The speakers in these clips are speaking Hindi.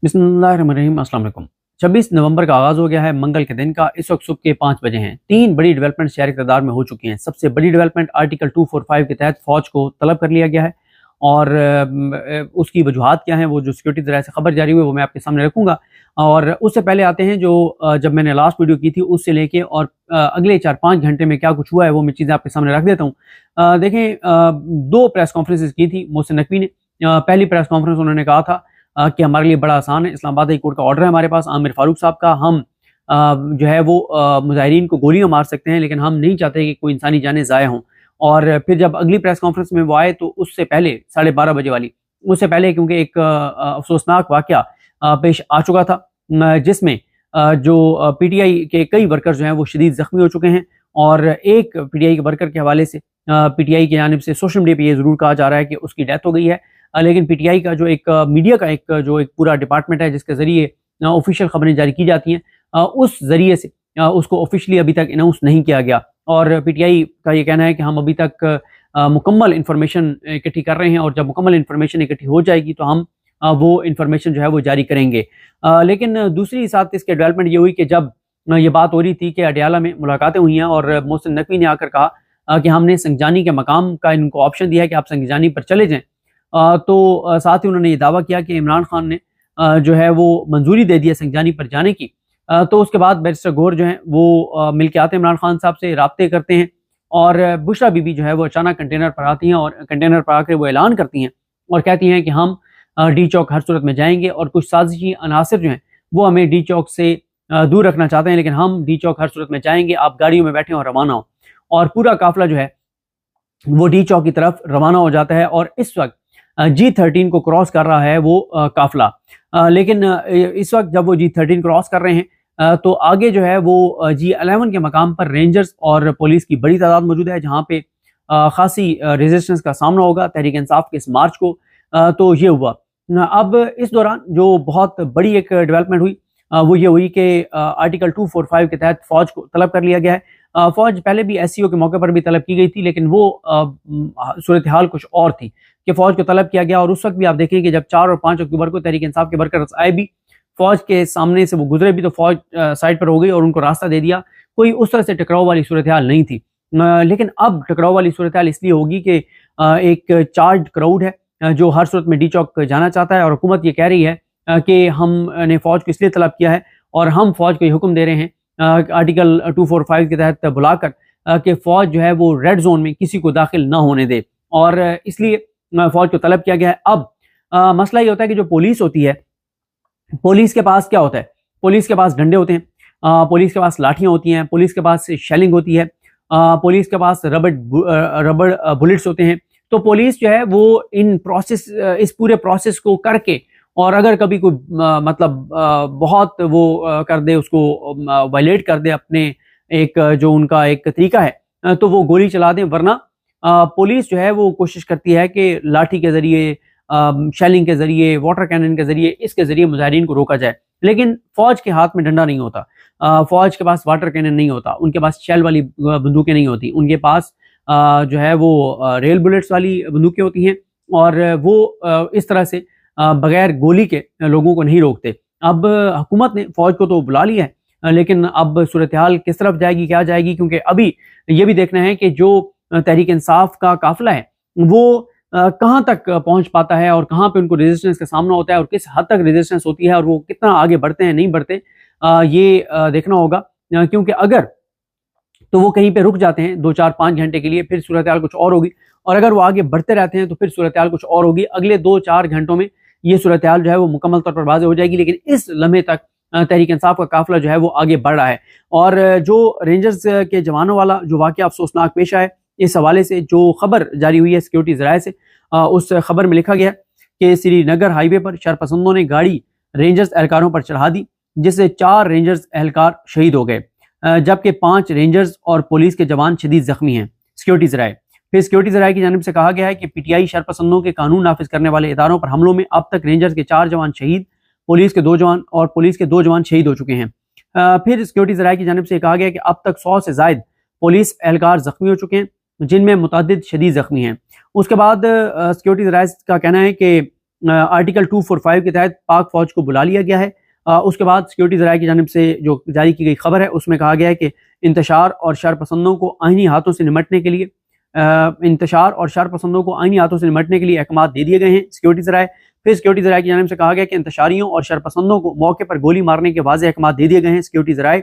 बिस्मिल्लाहिर्रहमानिर्रहीम। अस्सलाम वालेकुम। 26 नवंबर का आगाज़ हो गया है मंगल के दिन का। इस वक्त सुबह के 5 बजे हैं। 3 बड़ी डेवलपमेंट शहर इक़्तिदार में हो चुकी हैं। सबसे बड़ी डेवलपमेंट आर्टिकल 245 के तहत फ़ौज को तलब कर लिया गया है और उसकी वजूहात क्या हैं वो जो सिक्योरिटी ज़राए से खबर जारी हुई है वो मैं आपके सामने रखूँगा। और उससे पहले आते हैं जो जब मैंने लास्ट वीडियो की थी उससे लेके और अगले 4-5 घंटे में क्या कुछ हुआ है वो मैं चीज़ें आपके सामने रख देता हूँ। देखें, 2 प्रेस कॉन्फ्रेंसेस की थी मोहसिन नकवी ने। पहली प्रेस कॉन्फ्रेंस उन्होंने कहा था कि हमारे लिए बड़ा आसान है, इस्लामाबाद हाई कोर्ट का ऑर्डर है हमारे पास आमिर फारूक साहब का, हम जो है वो मुजाहिरीन को गोलियां मार सकते हैं लेकिन हम नहीं चाहते कि कोई इंसानी जानें ज़ाया हों। और फिर जब अगली प्रेस कॉन्फ्रेंस में वो आए तो उससे पहले 12:30 बजे वाली, उससे पहले क्योंकि एक अफसोसनाक वाक़या पेश आ चुका था जिसमें जो पीटीआई के कई वर्कर जो हैं वो शदीद ज़ख्मी हो चुके हैं। और एक पीटीआई के वर्कर के हवाले से पीटीआई की जानिब से सोशल मीडिया पर यह ज़रूर कहा जा रहा है कि उसकी डेथ हो गई है। लेकिन पीटीआई का जो एक मीडिया का एक पूरा डिपार्टमेंट है जिसके ज़रिए ऑफिशियल खबरें जारी की जाती हैं, उस ज़रिए से उसको ऑफिशियली अभी तक अनाउंस नहीं किया गया। और पीटीआई का ये कहना है कि हम अभी तक मुकम्मल इन्फॉर्मेशन इकट्ठी कर रहे हैं और जब मुकम्मल इन्फॉर्मेशन इकट्ठी हो जाएगी तो हम वो इन्फॉर्मेशन जो है वो जारी करेंगे। लेकिन दूसरी साथ इसके डेवलपमेंट ये हुई कि जब ये बात हो रही थी कि अडियाला में मुलाकातें हुई हैं और मोहसिन नकवी ने आकर कहा कि हमने संगजानी के मकाम का इनको ऑप्शन दिया है कि आप संगजानी पर चले जाएँ। तो साथ ही उन्होंने ये दावा किया कि इमरान खान ने जो है वो मंजूरी दे दी है संगजानी पर जाने की। तो उसके बाद बैरिस्टर गौहर जो हैं वो मिल के आते हैं इमरान खान साहब से, राब्ते करते हैं और बुशरा बीबी जो है वो अचानक कंटेनर पर आती हैं और कंटेनर पर आकर वो ऐलान करती हैं और कहती हैं कि हम डी चौक हर सूरत में जाएंगे और कुछ साजिशी अनासर जो हैं वो हमें डी चौक से दूर रखना चाहते हैं लेकिन हम डी चौक हर सूरत में जाएंगे, आप गाड़ियों में बैठे और रवाना हो। और पूरा काफिला जो है वो डी चौक की तरफ रवाना हो जाता है और इस वक्त G13 को क्रॉस कर रहा है वो काफिला। लेकिन इस वक्त जब वो G13 क्रॉस कर रहे हैं तो आगे जो है वो G11 के मकाम पर रेंजर्स और पुलिस की बड़ी तादाद मौजूद है जहाँ पे खासी रेजिस्टेंस का सामना होगा तहरीक इंसाफ के इस मार्च को। तो ये हुआ। अब इस दौरान जो बहुत बड़ी एक डेवलपमेंट हुई वो ये हुई कि आर्टिकल 245 के तहत फौज को तलब कर लिया गया है। फौज पहले भी एससीओ के मौके पर भी तलब की गई थी लेकिन वो सूरत हाल कुछ और थी कि फौज को तलब किया गया। और उस वक्त भी आप देखें कि जब 4 और 5 अक्टूबर को तहरीक इंसाफ के वर्कर्स आए भी, फौज के सामने से वो गुजरे भी तो फौज साइड पर हो गई और उनको रास्ता दे दिया। कोई उस तरह से टकराव वाली सूरत हाल नहीं थी। लेकिन अब टकराव वाली सूरत हाल इसलिए होगी कि एक चार्ज क्राउड है जो हर सूरत में डी चौक जाना चाहता है और हुकूमत ये कह रही है कि हमने फौज को इसलिए तलब किया है और हम फौज को ये हुक्म दे रहे हैं आर्टिकल 245 के तहत बुलाकर कि फौज जो है वो रेड जोन में किसी को दाखिल ना होने दे और इसलिए फौज को तलब किया गया है। अब मसला ये होता है कि जो पुलिस होती है, पुलिस के पास क्या होता है? पुलिस के पास डंडे होते हैं, पुलिस के पास लाठियां होती हैं, पुलिस के पास शेलिंग होती है, पुलिस के पास रबड़ बुलेट्स होते हैं। तो पुलिस जो है वो इस पूरे प्रोसेस को करके और अगर कभी कोई मतलब बहुत वो कर दे, उसको वायलेट कर दे अपने एक जो उनका एक तरीका है तो वो गोली चला दें। वरना पुलिस जो है वो कोशिश करती है कि लाठी के जरिए, शेलिंग के जरिए, वाटर कैनन के जरिए, इसके जरिए मुजाहिरीन को रोका जाए। लेकिन फौज के हाथ में डंडा नहीं होता, फौज के पास वाटर कैनन नहीं होता, उनके पास शेल वाली बंदूकें नहीं होती, उनके पास जो है वो रेल बुलेट्स वाली बंदूकें होती हैं और वो इस तरह से बगैर गोली के लोगों को नहीं रोकते। अब हुकूमत ने फौज को तो बुला लिया है लेकिन अब सूरत हाल किस तरफ जाएगी, क्या जाएगी, क्योंकि अभी ये भी देखना है कि जो तहरीक इंसाफ का काफिला है वो कहाँ तक पहुंच पाता है और कहाँ पे उनको रेजिस्टेंस का सामना होता है और किस हद तक रेजिस्टेंस होती है और वो कितना आगे बढ़ते हैं नहीं बढ़ते, ये देखना होगा। क्योंकि अगर तो वो कहीं पे रुक जाते हैं 2-4-5 घंटे के लिए, फिर सूरत हाल कुछ और होगी और अगर वो आगे बढ़ते रहते हैं तो फिर सूरत हाल कुछ और होगी। अगले 2-4 घंटों में ये सूरत हाल जो है वो मुकम्मल तौर पर वाज़ेह हो जाएगी। लेकिन इस लम्हे तक तहरीक इंसाफ का काफिला जो है वो आगे बढ़ रहा है। और जो रेंजर्स के जवानों वाला जो वाक़या अफसोसनाक पेश आया, इस हवाले से जो खबर जारी हुई है सिक्योरिटी ज़राए से, उस खबर में लिखा गया कि श्रीनगर हाईवे पर शरपसंदों ने गाड़ी रेंजर्स एहलकारों पर चढ़ा दी जिससे 4 रेंजर्स एहलकार शहीद हो गए जबकि 5 रेंजर्स और पुलिस के जवान शदीद जख्मी हैं। सिक्योरिटी ज़राए, फिर सिक्योरिटी ज़राए की जानिब से कहा गया है कि पीटीआई शरपसंदों के कानून नाफिज करने वाले इदारों पर हमलों में अब तक रेंजर्स के 4 जवान शहीद, पुलिस के 2 जवान और पुलिस के 2 जवान शहीद हो चुके हैं। फिर सिक्योरिटी ज़राए की जानिब से कहा गया कि अब तक 100 से ज़ायद पुलिस एहलकार जख्मी हो चुके हैं जिनमें मुतअद्दिद शदीद जख्मी हैं। उसके बाद सिक्योरिटी ज़राए का कहना है कि आर्टिकल 245 के तहत पाक फौज को बुला लिया गया है। उसके बाद सिक्योरिटी ज़राए की जानिब से जो जारी की गई खबर है उसमें कहा गया है कि इंतशार और शरपसंदों को आईनी हाथों से निमटने के लिए अहकाम दे दिए गए हैं सिक्योरिटी ज़राए। फिर सिक्योरिटी ज़राए की जानिब से कहा गया कि इंतशारियों और शरपसंदों को मौके पर गोली मारने के वाज़ेह अहकाम दे दिए गए हैं सिक्योरिटी ज़राए।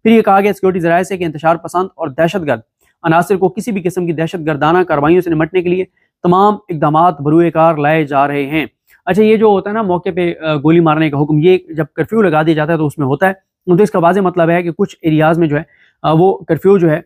फिर ये कहा गया सिक्योरिटी ज़राए से कि इंतशार पसंद और दहशतगर्द अनासर को किसी भी किस्म की दहशत गर्दाना कार्रवाइयों से निमटने के लिए तमाम इकदाम बरूए कार लाए जा रहे हैं। अच्छा, ये जो होता है ना मौके पे गोली मारने का हुक्म, ये जब कर्फ्यू लगा दिया जाता है तो उसमें होता है, तो इसका वाज़ेह मतलब है कि कुछ एरियाज में जो है वो कर्फ्यू जो है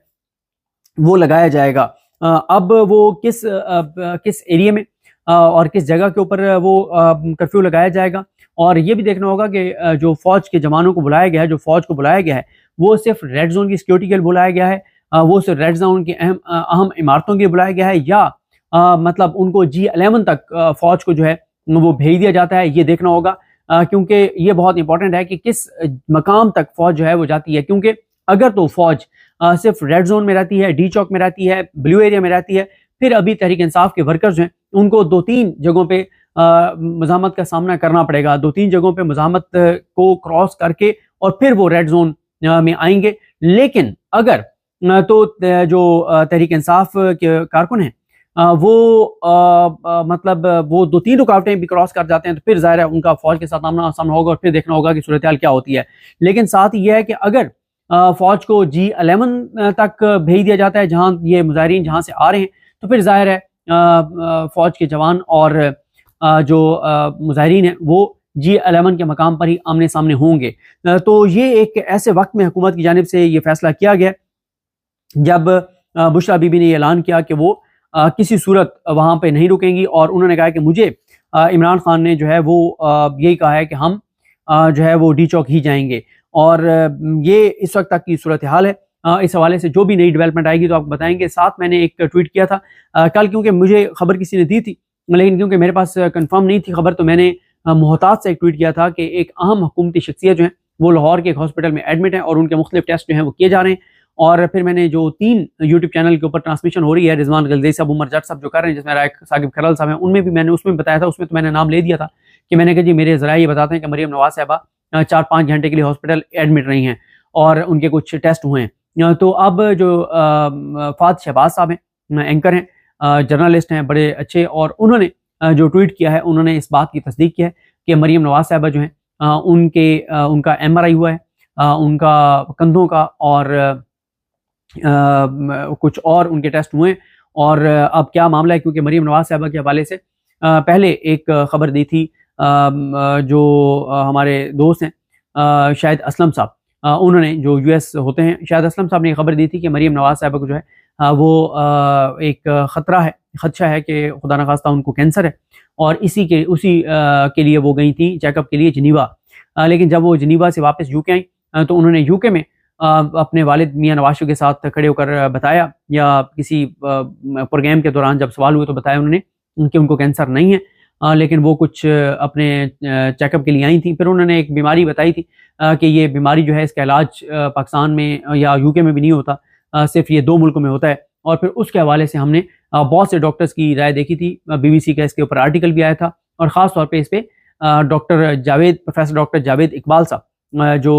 वो लगाया जाएगा। अब वो किस एरिया में और किस जगह के ऊपर वो कर्फ्यू लगाया जाएगा, और ये भी देखना होगा कि जो फौज के जवानों को बुलाया गया है, वो सिर्फ रेड जोन की सिक्योरिटी के लिए बुलाया गया है, वो सिर्फ रेड जोन की अहम इमारतों के लिए बुलाया गया है, या मतलब उनको G11 तक फौज को जो है वो भेज दिया जाता है। ये देखना होगा क्योंकि ये बहुत इंपॉर्टेंट है कि किस मकाम तक फौज जो है वो जाती है, क्योंकि अगर तो फौज सिर्फ रेड जोन में रहती है, डी चौक में रहती है, ब्लू एरिया में रहती है, फिर अभी तहरीक इंसाफ के वर्कर्स हैं उनको 2-3 जगहों पे मज़ामत का सामना करना पड़ेगा, 2-3 जगहों पे मज़ामत को क्रॉस करके और फिर वो रेड जोन में आएंगे। लेकिन अगर तो जो तहरीक इंसाफ के कारकुन हैं वो मतलब वो 2-3 रुकावटें भी क्रॉस कर जाते हैं, तो फिर जाहिर है उनका फौज के साथ आमना सामना होगा और फिर देखना होगा कि सूरत हाल क्या होती है। लेकिन साथ ही यह है कि अगर फौज को G11 तक भेज दिया जाता है जहां ये मुजाहिरीन जहां से आ रहे हैं, तो फिर जाहिर है फौज के जवान और जो मुजाहिरीन हैं वो G11 के मकाम पर ही आमने सामने होंगे। तो ये एक ऐसे वक्त में हुकूमत की जानिब से ये फैसला किया गया जब बुशरा बीबी ने ऐलान किया कि वो किसी सूरत वहाँ पे नहीं रुकेंगी, और उन्होंने कहा कि मुझे इमरान खान ने जो है वो यही कहा है कि हम जो है वो डी चौक ही जाएंगे, और ये इस वक्त तक की सूरत हाल है। इस हवाले से जो भी नई डेवलपमेंट आएगी तो आपको बताएंगे। साथ मैंने एक ट्वीट किया था कल, क्योंकि मुझे खबर किसी ने दी थी लेकिन क्योंकि मेरे पास कंफर्म नहीं थी खबर, तो मैंने मोहतात से एक ट्वीट किया था कि एक अहम हुकूमती शख्सियत जो है वो लाहौर के एक हॉस्पिटल में एडमिट है और उनके मुख्तलिफ टेस्ट जो हैं वो किए जा रहे हैं। और फिर मैंने जो 3 यूट्यूब चैनल के ऊपर ट्रांसमिशन हो रही है, रिजवान गलजई साहब, उमर जट साहब जो कर रहे हैं, जिसमें रायक साकिब खरल साहब हैं, उनमें भी मैंने उसमें बताया था, उसमें तो मैंने नाम ले दिया था कि मैंने कहा जी मेरे ज़राए ये बताते हैं कि मरीम नवाज साहबा 4-5 घंटे के लिए हॉस्पिटल एडमिट रही हैं और उनके कुछ टेस्ट हुए हैं। तो अब जो फात शहबाज साहब हैं, एंकर हैं, जर्नलिस्ट हैं बड़े अच्छे, और उन्होंने जो ट्वीट किया है उन्होंने इस बात की तस्दीक किया है कि मरीम नवाज साहबा जो हैं उनका MRI हुआ है, उनका कंधों का और कुछ और उनके टेस्ट हुए। और अब क्या मामला है, क्योंकि मरीम नवाज साहबा के हवाले से पहले एक खबर दी थी जो हमारे दोस्त हैं शाहिद असलम साहब, उन्होंने जो US होते हैं, शाहिद असलम साहब ने खबर दी थी कि मरीम नवाज साहबा को जो है वो एक खदशा है कि खुदा न खास्ता उनको कैंसर है, और उसी के लिए वो गई थी चेकअप के लिए जिनीवा। लेकिन जब वो जिनीवा से वापस UK आई तो उन्होंने UK में अपने वालिद मियाँ नवाज शरीफ के साथ खड़े होकर बताया, या किसी प्रोग्राम के दौरान जब सवाल हुए तो बताया उन्होंने कि उनको कैंसर नहीं है, लेकिन वो कुछ अपने चेकअप के लिए आई थी। फिर उन्होंने एक बीमारी बताई थी कि ये बीमारी जो है इसका इलाज पाकिस्तान में या UK में भी नहीं होता, सिर्फ ये 2 मुल्कों में होता है। और फिर उसके हवाले से हमने बहुत से डॉक्टर्स की राय देखी थी, BBC का इसके ऊपर आर्टिकल भी आया था, और ख़ास तौर पे इस पे प्रोफेसर डॉक्टर जावेद इकबाल साहब जो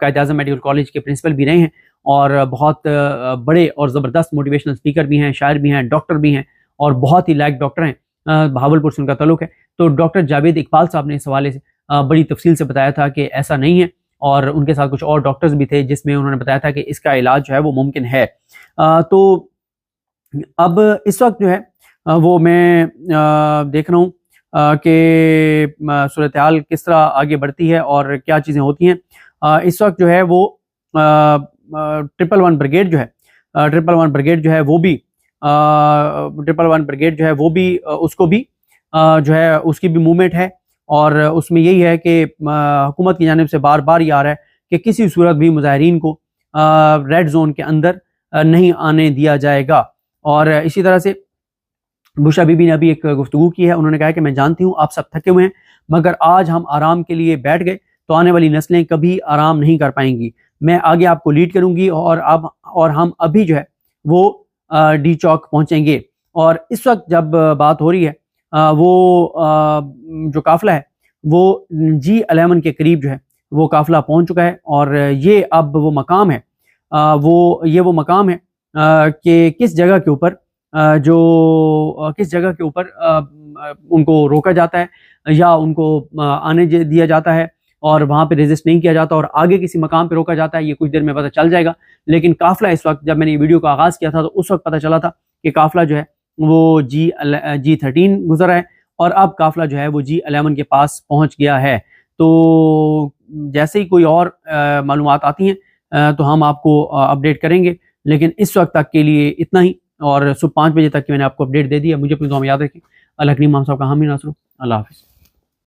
कायद-ए-आज़म मेडिकल कॉलेज के प्रिंसिपल भी रहे हैं और बहुत बड़े और ज़बरदस्त मोटिवेशनल स्पीकर भी हैं, शायर भी हैं, डॉक्टर भी हैं, और बहुत ही लायक डॉक्टर हैं, बहावलपुर से उनका ताल्लुक है। तो डॉक्टर जावेद इकबाल साहब ने इस हवाले से बड़ी तफसील से बताया था कि ऐसा नहीं है, और उनके साथ कुछ और डॉक्टर्स भी थे जिसमें उन्होंने बताया था कि इसका इलाज जो है वो मुमकिन है। तो अब इस वक्त जो है वो मैं देख रहा हूँ कि सूरत हाल किस तरह आगे बढ़ती है और क्या चीज़ें होती हैं। इस वक्त जो है वो 111 ब्रिगेड जो है, 111 ब्रिगेड जो है वो भी 111 ब्रिगेड जो है वो भी उसको भी जो है उसकी भी मूवमेंट है, और उसमें यही है कि हुकूमत की जानिब से बार बार ये आ रहा है कि किसी सूरत भी मुजाहिरीन को रेड जोन के अंदर नहीं आने दिया जाएगा। और इसी तरह से बुशरा बीबी ने अभी एक गुफ्तगू की है, उन्होंने कहा कि मैं जानती हूँ आप सब थके हुए हैं, मगर आज हम आराम के लिए बैठ गए तो आने वाली नस्लें कभी आराम नहीं कर पाएंगी। मैं आगे आपको लीड करूंगी और हम अभी जो है वो डी चौक पहुंचेंगे। और इस वक्त जब बात हो रही है वो जो काफिला है वो G11 के करीब जो है वो काफिला पहुंच चुका है। और ये अब वो मकाम है, वो मकाम है कि किस जगह के ऊपर किस जगह के ऊपर उनको रोका जाता है या उनको आने दिया जाता है और वहाँ पे रेजिस्ट नहीं किया जाता और आगे किसी मकाम पे रोका जाता है, ये कुछ देर में पता चल जाएगा। लेकिन काफिला इस वक्त, जब मैंने ये वीडियो का आगाज़ किया था तो उस वक्त पता चला था कि काफिला जो है वो G13 गुजरा है और अब काफिला जो है वो G11 के पास पहुंच गया है। तो जैसे ही कोई और मालूमात आती हैं तो हम आपको अपडेट करेंगे, लेकिन इस वक्त तक के लिए इतना ही। और सुबह 5 बजे तक की मैंने आपको अपडेट दे दी है। मुझे अपनी दुआ में याद रखें। अल्लाह करीम हम सब का हामी नासर। अल्लाह हाफिज़।